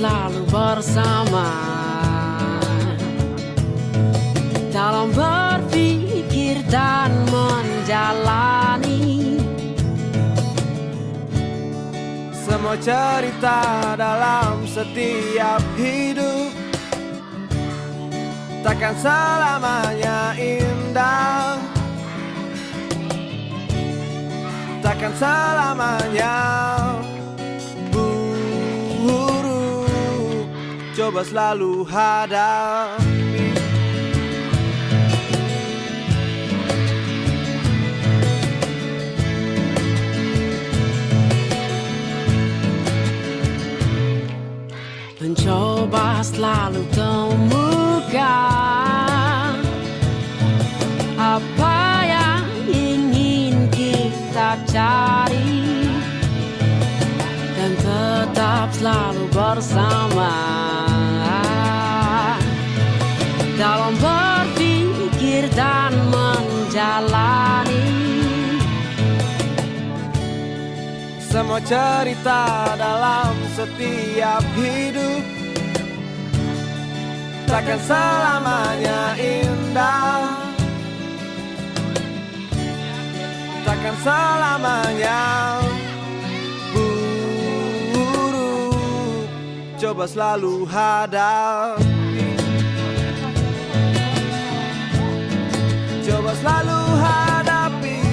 selalu bersama dalam berpikir dan menjalani semua cerita dalam setiap hidup. Takkan selamanya indah, takkan selamanya buruk. Coba selalu hadapi. Mencoba selalu temukan apa yang ingin kita cari dan tetap selalu bersama dalam berpikir dan menjalani Semua cerita dalam setiap hidup takkan selamanya indah, takkan selamanya buruk. Coba selalu hadapi, coba selalu hadapi.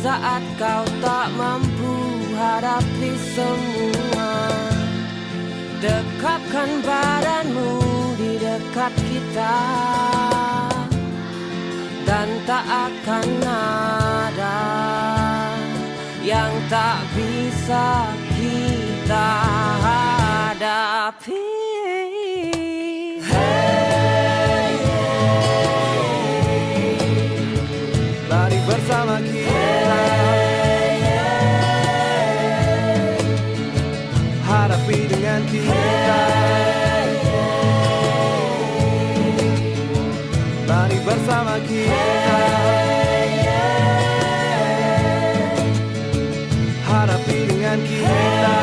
Saat kau tak mampu hadapi semua, dekapkan badanmu di dekat kita, dan tak akan ada yang tak bisa kita hadapi. Mari bersama kita hadapi dengan kita. Mari bersama kita hadapi dengan kita.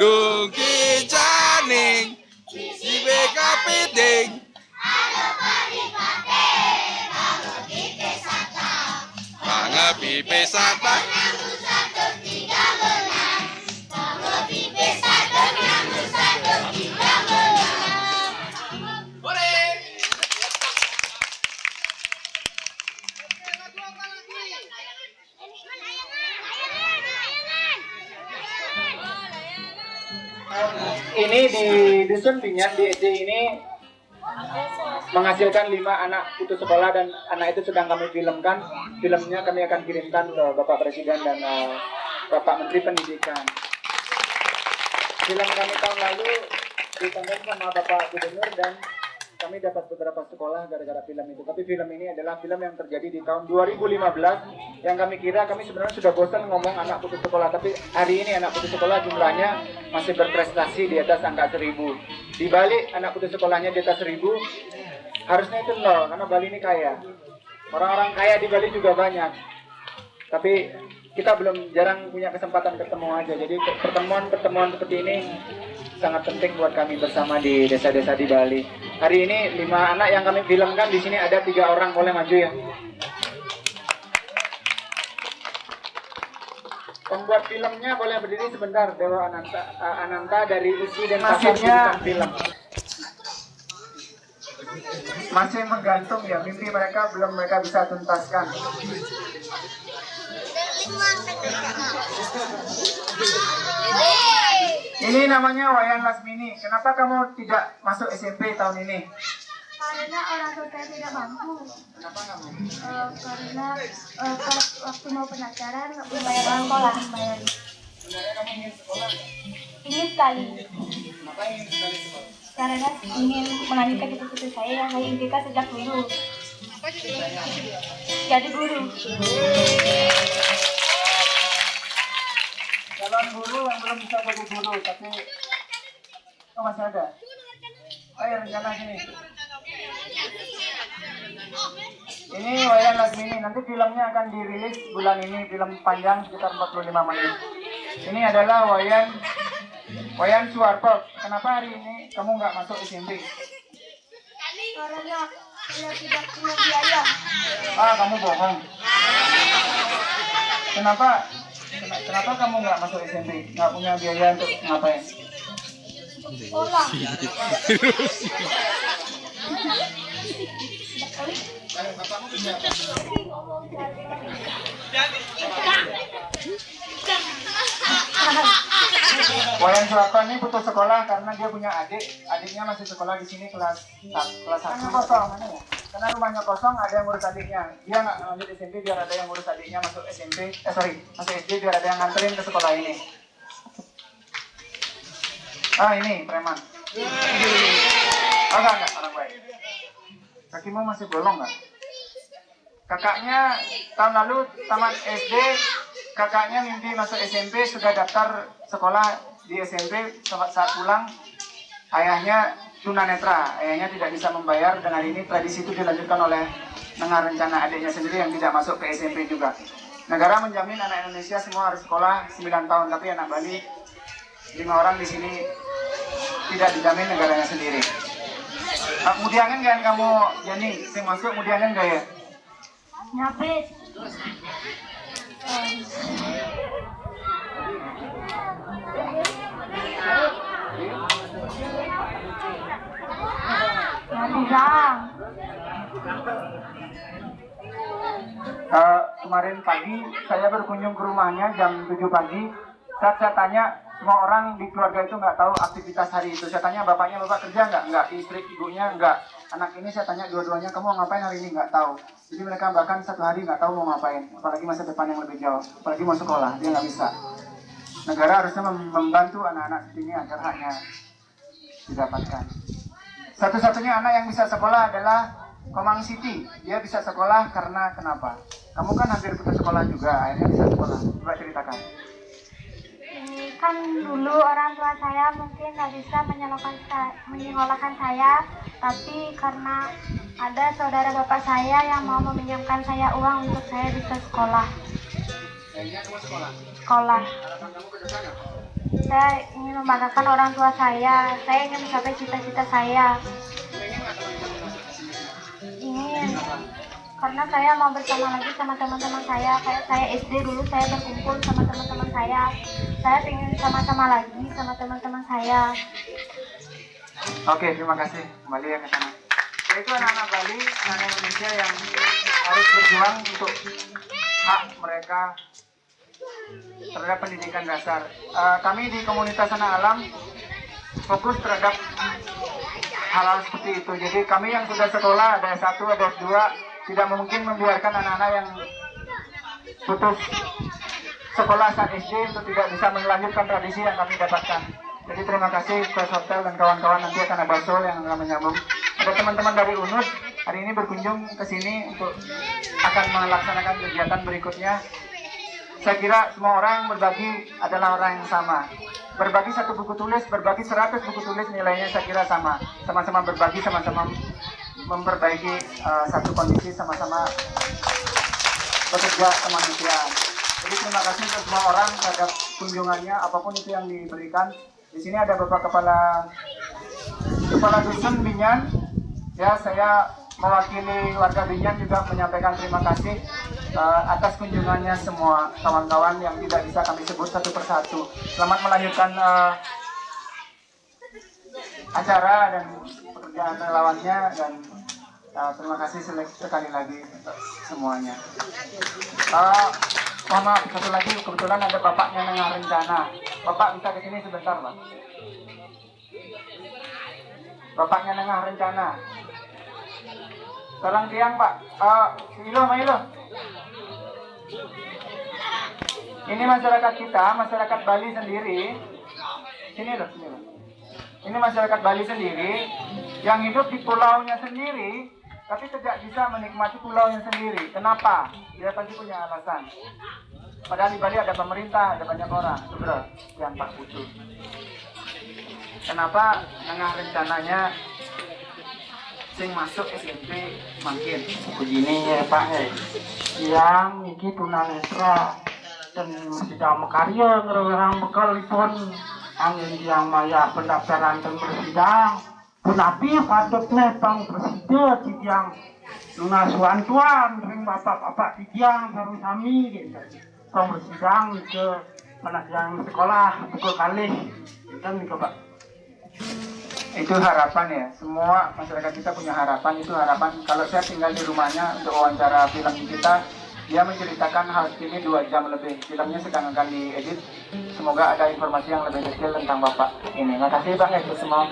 Dungki janing, si beka piting. Ada peribate, mangepi pesata. Ini di dusun Binyan di SD ini menghasilkan 5 anak putus sekolah, dan anak itu sedang kami filmkan. Filmnya kami akan kirimkan ke Bapak Presiden dan Bapak Menteri Pendidikan. Film kami tahun lalu ditonton sama Bapak Gubernur dan kami dapat beberapa sekolah gara-gara film itu. Tapi film ini adalah film yang terjadi di tahun 2015 yang kami kira, kami sebenarnya sudah bosan ngomong anak putus sekolah, tapi hari ini anak putus sekolah jumlahnya masih berprestasi di atas angka 1000. Di Bali anak putus sekolahnya di atas 1000, harusnya itu 0 karena Bali ini kaya. Orang-orang kaya di Bali juga banyak. Tapi kita belum jarang punya kesempatan ketemu aja. Jadi pertemuan seperti ini sangat penting buat kami bersama di desa-desa di Bali. Hari ini 5 anak yang kami filmkan di sini ada 3 orang, boleh maju ya. Pembuat filmnya boleh berdiri sebentar, Dewa Ananta dari isi dan pasarnya film. Masih menggantung ya, mimpi mereka belum mereka bisa tuntaskan. Ini namanya Wayan Lasmini. Kenapa kamu tidak masuk SMP tahun ini? Karena orang tua saya tidak mampu. Kenapa kamu? Karena waktu mau pendaftaran membayar uang sekolah. Sebenarnya kamu ingin sekolah? Ingin sekali. Kenapa ingin sekali sekolah? Karena ingin melanjutkan cita-cita saya yang saya impikan sejak dulu. Jadi guru. Calon guru yang belum bisa jadi guru, tapi masih ada. Ayo rencana sini. Ini Wayan Lasmini, nanti filmnya akan dirilis bulan ini, film panjang sekitar 45 menit. Ini adalah Wayan Suwarto. Kenapa hari ini kamu nggak masuk SMP? Karena saya tidak punya biaya. Kamu bohong. Kenapa kamu nggak masuk SMP? Nggak punya biaya untuk ngapain? Sekolah. Wayan Suwarto ini putus sekolah karena dia punya adiknya masih sekolah di sini kelas 1. Mana ya? Karena rumahnya kosong, ada yang ngurus adiknya. Dia nggak lanjut SMP biar ada yang ngurus adiknya masuk masuk SD biar ada yang nganterin ke sekolah ini. Ini preman. Enggak orang baik. Kakimu masih bolong nggak? Kakaknya tahun lalu tamat SD, kakaknya mimpi masuk SMP, sudah daftar sekolah di SMP. Saat pulang, ayahnya tunanetra, ayahnya tidak bisa membayar, dan hari ini tradisi itu dilanjutkan oleh dengan rencana adiknya sendiri yang tidak masuk ke SMP juga. Negara menjamin anak Indonesia semua harus sekolah 9 tahun, tapi anak Bali 5 orang di sini tidak dijamin negaranya sendiri. Kemudian kan kamu Jani, saya masuk kemudian gak ya? Nyapit. Kemarin pagi saya berkunjung ke rumahnya jam 7 pagi. Saat saya tanya, semua orang di keluarga itu nggak tahu aktivitas hari itu. Saya tanya, bapak kerja nggak? Nggak. Istri, ibunya nggak. Anak ini saya tanya dua-duanya, kamu mau ngapain hari ini? Nggak tahu. Jadi mereka bahkan 1 hari nggak tahu mau ngapain. Apalagi masa depan yang lebih jauh. Apalagi mau sekolah, dia nggak bisa. Negara harusnya membantu anak-anak seperti ini agar haknya didapatkan. Satu-satunya anak yang bisa sekolah adalah Komang Siti. Dia bisa sekolah karena kenapa? Kamu kan hampir putus sekolah juga, akhirnya bisa sekolah. Coba ceritakan. Kan dulu orang tua saya mungkin nggak bisa menyekolahkan saya, tapi karena ada saudara bapak saya yang mau meminjamkan saya uang untuk saya bisa sekolah. Akhirnya kamu sekolah? Sekolah. Harapan kamu ke depan apa? Saya ingin membanggakan orang tua saya ingin mencapai cita-cita saya. Ingin, karena saya mau bersama lagi sama teman-teman saya. Kayak saya SD dulu saya berkumpul sama teman-teman saya ingin sama-sama lagi sama teman-teman saya. Oke, terima kasih. Kembali ya ke sana. Yaitu anak-anak Bali, anak Indonesia yang harus berjuang untuk hak mereka terhadap pendidikan dasar. Kami di komunitas Anak Alam fokus terhadap hal-hal seperti itu. Jadi kami yang sudah sekolah, ada S1, ada S2, tidak mungkin membiarkan anak-anak yang putus sekolah saat SD untuk tidak bisa melanjutkan tradisi yang kami dapatkan. Jadi terima kasih First Hotel dan kawan-kawan, nanti akan ada Sol yang akan menyambung. Ada teman-teman dari UNUS hari ini berkunjung ke sini untuk akan melaksanakan kegiatan berikutnya. Saya kira semua orang berbagi adalah orang yang sama. Berbagi 1 buku tulis, berbagi 100 buku tulis, nilainya saya kira sama. Sama-sama berbagi, sama-sama memperbaiki satu kondisi, sama-sama bekerja kemanusiaan. Jadi terima kasih untuk semua orang terhadap kunjungannya, apapun itu yang diberikan. Di sini ada Bapak Kepala Dusun Binyan. Ya, saya mewakili warga Binyan juga menyampaikan terima kasih atas kunjungannya semua kawan-kawan yang tidak bisa kami sebut satu persatu. Selamat melanjutkan acara dan pekerjaan relawannya, dan terima kasih sekali lagi untuk semuanya. Mohon maaf, satu lagi, kebetulan ada bapaknya Nengah Rencana. Bapak bisa ke sini sebentar, Pak. Bapaknya Nengah Rencana. Tolong tiang, Pak. Ilo. Ini masyarakat kita, masyarakat Bali sendiri. Sini loh. Ini masyarakat Bali sendiri yang hidup di pulaunya sendiri, tapi tidak bisa menikmati pulaunya sendiri. Kenapa? Dia pasti punya alasan. Padahal di Bali ada pemerintah, ada banyak orang. Bro, yang Pak Putu. Kenapa Nengah rencananya sing masuk SMP makin begini ya Pak yang iki tunanetra dan tidak makarya ngerang bekal pun angin yang maya pendaftaran dan bersidang punapi patutnya Bang Presiden yang lunasuan tuan ring bapak-bapak tiang baru kami gitu Bang bersidang ke penasihan sekolah pukul kali dan nih Pak. Itu harapan ya, semua masyarakat kita punya harapan. Itu harapan kalau saya tinggal di rumahnya untuk wawancara film kita, dia menceritakan hal ini 2 jam lebih. Filmnya sedang akan diedit, semoga ada informasi yang lebih detail tentang Bapak ini. Terima kasih Bang, itu semua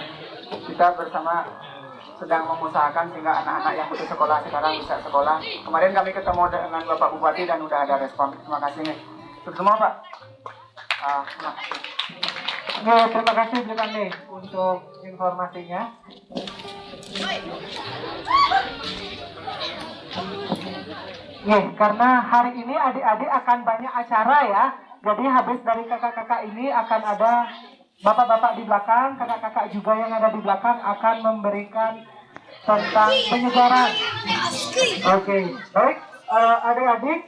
kita bersama sedang mengusahakan sehingga anak-anak yang putus sekolah sekarang bisa sekolah. Kemarin kami ketemu dengan Bapak Bupati dan udah ada respon. Terima kasih nih untuk semua Pak. Terima kasih Bukan nih untuk informasinya. Karena hari ini adik-adik akan banyak acara ya. Jadi habis dari kakak-kakak ini akan ada bapak-bapak di belakang, kakak-kakak juga yang ada di belakang akan memberikan tentang penyegaran. Oke, baik adik-adik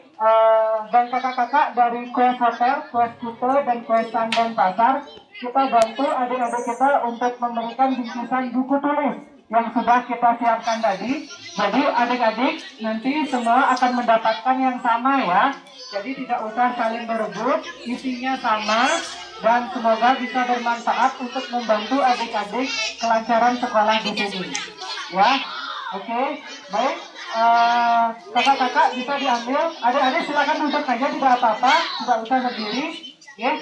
dan kakak-kakak dari Kues Hotel, Kues Kute, dan Kues Tandan Pasar, kita bantu adik-adik kita untuk memberikan bingkisan buku tulis yang sudah kita siapkan tadi. Jadi adik-adik nanti semua akan mendapatkan yang sama ya. Jadi tidak usah saling berebut, isinya sama dan semoga bisa bermanfaat untuk membantu adik-adik kelancaran sekolah di sini. Ya, oke, baik. Kakak-kakak bisa diambil. Adik-adik silakan duduk saja, tidak apa-apa, tidak usah berdiri. Ya,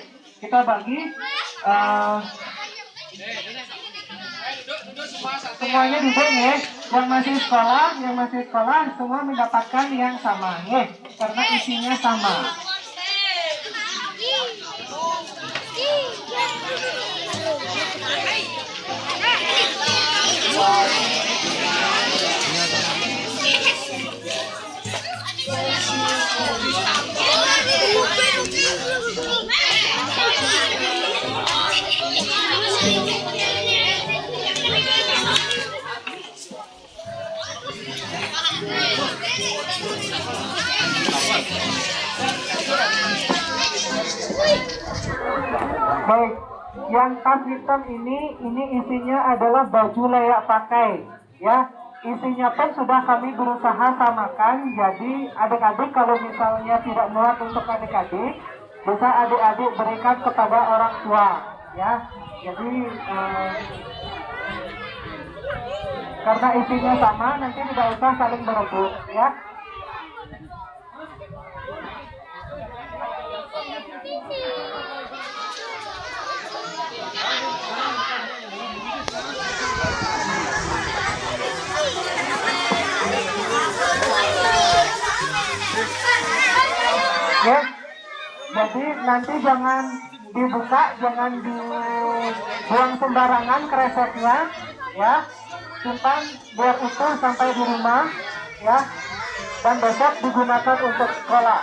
kita bagi. Semuanya duduk ya. Yang masih sekolah semua mendapatkan yang sama ya, karena isinya sama. Baik, yang tas hitam ini isinya adalah baju layak pakai ya. Isinya pun sudah kami berusaha samakan. Jadi adik-adik kalau misalnya tidak muat untuk adik-adik, bisa adik-adik berikan kepada orang tua ya. Jadi karena isinya sama, nanti tidak usah saling berebut ya. Ya, jadi nanti jangan dibuka, jangan dibuang sembarangan kreseknya, ya. Simpan biar utuh sampai di rumah, ya. Dan besok digunakan untuk sekolah.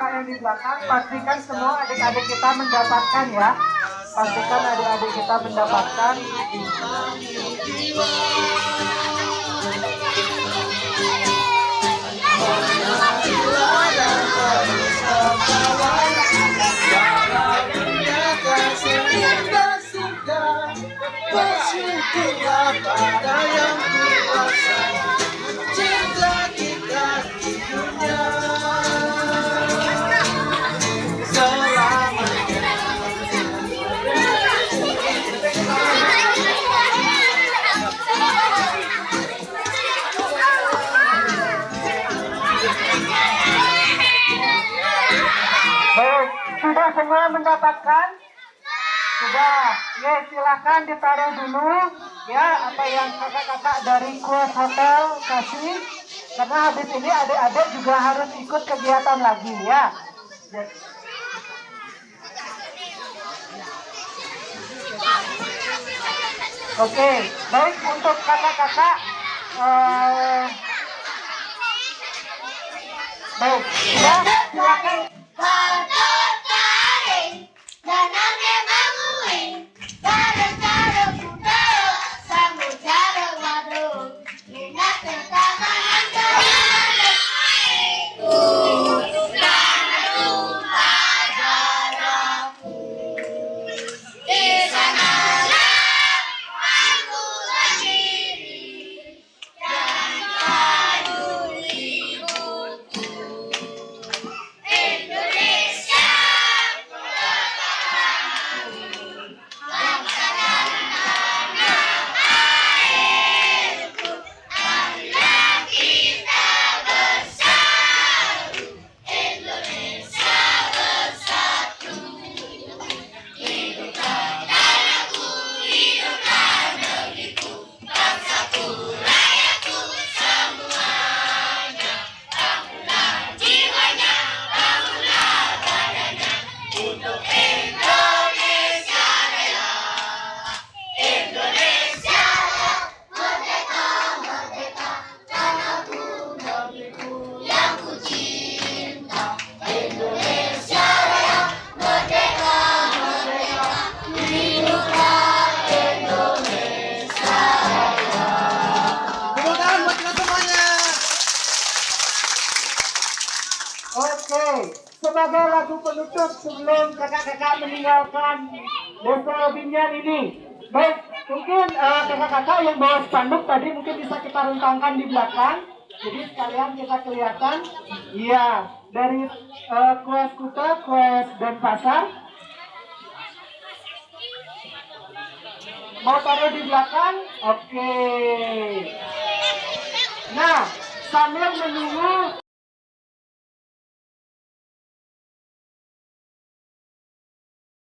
kakak-kakak yang di belakang, pastikan semua adik-adik kita mendapatkan ya. Pastikan adik-adik kita mendapatkan. Bersyukurlah pada yang kuasa, cinta kita di dunia selamanya. Baik, sudah semua mendapatkan? Sudah, ya silakan ditaruh dulu ya apa yang kakak-kakak dari Quest Hotel kasih. Karena habis ini adik-adik juga harus ikut kegiatan lagi ya. Oke, baik untuk kakak-kakak. Baik, ya silakan. Oke, sebagai lagu penutup sebelum kakak-kakak meninggalkan desa Binyan ini. Baik, mungkin kakak-kakak yang bawa spanduk tadi mungkin bisa kita rentangkan di belakang. Jadi sekalian kita kelihatan. Iya, dari Quest Kuta, Quest Denpasar. Mau taruh di belakang? Oke. Nah, sambil menunggu